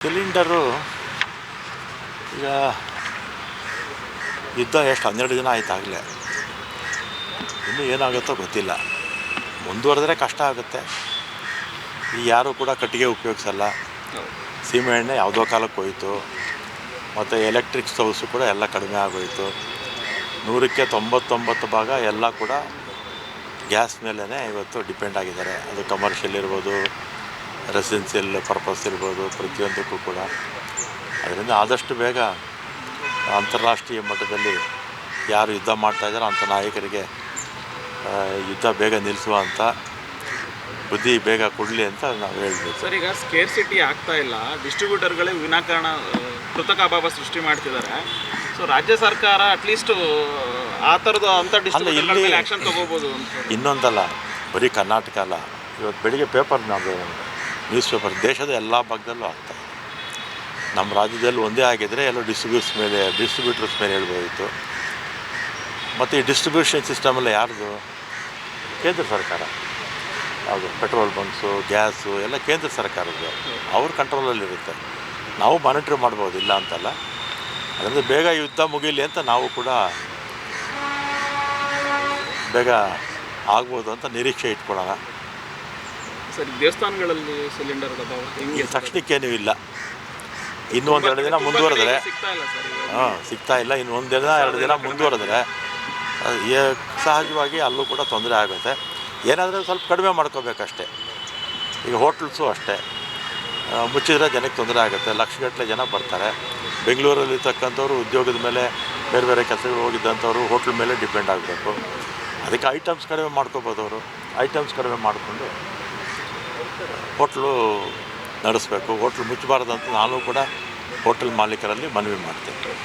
Cylinder ಈಗ ಯುದ್ಧ ಎಷ್ಟು 12 ದಿನ ಆಯ್ತಾಗಲೇ, ಇನ್ನೂ ಏನಾಗುತ್ತೋ ಗೊತ್ತಿಲ್ಲ. ಮುಂದುವರೆದ್ರೆ ಕಷ್ಟ ಆಗುತ್ತೆ. ಈಗ ಯಾರೂ ಕೂಡ ಕಟ್ಟಿಗೆ ಉಪಯೋಗಿಸಲ್ಲ, ಸೀಮೆ ಎಣ್ಣೆ ಯಾವುದೋ ಕಾಲಕ್ಕೆ ಹೋಯಿತು. ಮತ್ತು ಎಲೆಕ್ಟ್ರಿಕ್ ಸ್ಟವ್ಸು ಕೂಡ ಎಲ್ಲ ಕಡಿಮೆ ಆಗೋಯಿತು. 100ಕ್ಕೆ 99% ಎಲ್ಲ ಕೂಡ ಗ್ಯಾಸ್ ಮೇಲೇ ಇವತ್ತು ಡಿಪೆಂಡ್ ಆಗಿದ್ದಾರೆ. ಅದು ಕಮರ್ಷಿಯಲ್ ಇರ್ಬೋದು, ರೆಸಿಡೆನ್ಷಿಯಲ್ ಪರ್ಪಸ್ ಇರ್ಬೋದು, ಪ್ರತಿಯೊಂದಕ್ಕೂ ಕೂಡ. ಅದರಿಂದ ಆದಷ್ಟು ಬೇಗ ಅಂತಾರಾಷ್ಟ್ರೀಯ ಮಟ್ಟದಲ್ಲಿ ಯಾರು ಯುದ್ಧ ಮಾಡ್ತಾಯಿದ್ದಾರೋ ಅಂಥ ನಾಯಕರಿಗೆ ಯುದ್ಧ ಬೇಗ ನಿಲ್ಲಿಸುವಂಥ ಬುದ್ಧಿ ಬೇಗ ಕೊಡಲಿ ಅಂತ ನಾವು ಹೇಳ್ಬೋದು. ಸರ್, ಈಗ ಸ್ಕೇರ್ಸಿಟಿ ಆಗ್ತಾ ಇಲ್ಲ, ಡಿಸ್ಟ್ರಿಬ್ಯೂಟರ್ಗಳೇ ವಿನಾಕಾರಣ ಕೃತಕ ಅಭಾವ ಸೃಷ್ಟಿ ಮಾಡ್ತಿದ್ದಾರೆ. ಸೊ ರಾಜ್ಯ ಸರ್ಕಾರ ಅಟ್ಲೀಸ್ಟು ಆ ಥರದ್ದು ಅಂಥ ಡಿಸ್ಟ್ರಿಬ್ಯೂಟರ್ಗಳ ಮೇಲೆ ಆ್ಯಕ್ಷನ್ ತೊಗೋಬೋದು ಅಂತ. ಇನ್ನೊಂದಲ್ಲ, ಬರೀ ಕರ್ನಾಟಕ ಅಲ್ಲ, ಇವತ್ತು ಬೆಳಿಗ್ಗೆ ಪೇಪರ್ ನಾವು ನ್ಯೂಸ್ ಪೇಪರ್ ದೇಶದ ಎಲ್ಲ ಭಾಗದಲ್ಲೂ ಆಗ್ತಾಯಿದೆ. ನಮ್ಮ ರಾಜ್ಯದಲ್ಲಿ ಒಂದೇ ಆಗಿದ್ದರೆ ಎಲ್ಲ ಡಿಸ್ಟ್ರಿಬ್ಯೂಟರ್ಸ್ ಮೇಲೆ ಹೇಳ್ಬೋದಿತ್ತು. ಮತ್ತು ಈ ಡಿಸ್ಟ್ರಿಬ್ಯೂಷನ್ ಸಿಸ್ಟಮೆಲ್ಲ ಯಾರ್ದು? ಕೇಂದ್ರ ಸರ್ಕಾರ. ಯಾವುದು ಪೆಟ್ರೋಲ್ ಬಂಕ್ಸು, ಗ್ಯಾಸು ಎಲ್ಲ ಕೇಂದ್ರ ಸರ್ಕಾರದ್ದು, ಅವ್ರ ಕಂಟ್ರೋಲಲ್ಲಿರುತ್ತೆ. ನಾವು ಮಾನಿಟ್ರ್ ಮಾಡ್ಬೋದು, ಇಲ್ಲ ಅಂತಲ್ಲ. ಅದರಿಂದ ಬೇಗ ಯುದ್ಧ ಮುಗೀಲಿ ಅಂತ ನಾವು ಕೂಡ ಬೇಗ ಆಗ್ಬೋದು ಅಂತ ನಿರೀಕ್ಷೆ ಇಟ್ಕೊಳ್ಳೋಣ. ಸರ್, ದೇವಸ್ಥಾನಗಳಲ್ಲಿ ಸಿಲಿಂಡರ್ ಅಭಾವ ಈಗ ತಕ್ಷಣಕ್ಕೇನೂ ಇಲ್ಲ. ಇನ್ನೂ 1-2 ದಿನ ಮುಂದುವರೆದ್ರೆ ಸಿಗ್ತಾ ಇಲ್ಲ. ಇನ್ನು 1-2 ದಿನ ಮುಂದುವರೆದ್ರೆ ಸಹಜವಾಗಿ ಅಲ್ಲೂ ಕೂಡ ತೊಂದರೆ ಆಗುತ್ತೆ. ಏನಾದರೂ ಸ್ವಲ್ಪ ಕಡಿಮೆ ಮಾಡ್ಕೋಬೇಕಷ್ಟೆ. ಈಗ ಹೋಟ್ಲ್ಸು ಅಷ್ಟೇ, ಮುಚ್ಚಿದ್ರೆ ಜನಕ್ಕೆ ತೊಂದರೆ ಆಗುತ್ತೆ. ಲಕ್ಷಗಟ್ಟಲೆ ಜನ ಬರ್ತಾರೆ. ಬೆಂಗಳೂರಲ್ಲಿರ್ತಕ್ಕಂಥವ್ರು ಉದ್ಯೋಗದ ಮೇಲೆ ಬೇರೆ ಬೇರೆ ಕೆಲಸಗಳು ಹೋಗಿದ್ದಂಥವ್ರು ಹೋಟ್ಲ್ ಮೇಲೆ ಡಿಪೆಂಡ್ ಆಗಬೇಕು. ಅದಕ್ಕೆ ಐಟಮ್ಸ್ ಕಡಿಮೆ ಮಾಡ್ಕೋಬೋದು. ಅವರು ಐಟಮ್ಸ್ ಕಡಿಮೆ ಮಾಡಿಕೊಂಡು ಹೋಟ್ಲು ನಡೆಸಬೇಕು. ಹೋಟ್ಲ್ ಮುಚ್ಚಬಾರ್ದು ಅಂತ ನಾನು ಕೂಡ ಹೋಟೆಲ್ ಮಾಲೀಕರಲ್ಲಿ ಮನವಿ ಮಾಡ್ತೀನಿ.